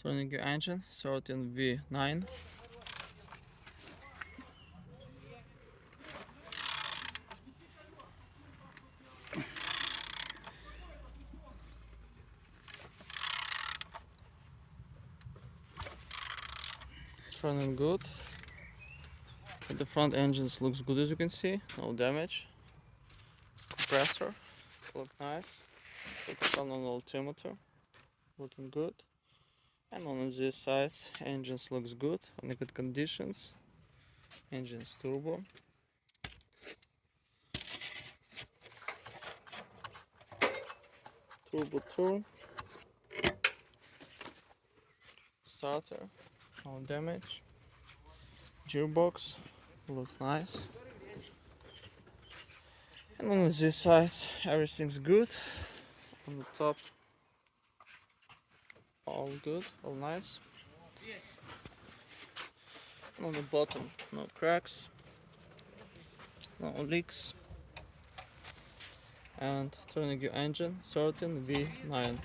Turning your engine, starting V9. It's running good. The front engines looks good, as you can see, no damage. Compressor look nice. Focus on altimeter, looking good. And on this side, engines looks good, in good conditions. Engines turbo. Turbo 2. Starter, no damage. Gearbox looks nice. And on this side, everything's good. On the top, all good, all nice. And on the bottom, no cracks, no leaks. And turning your engine, starting V9.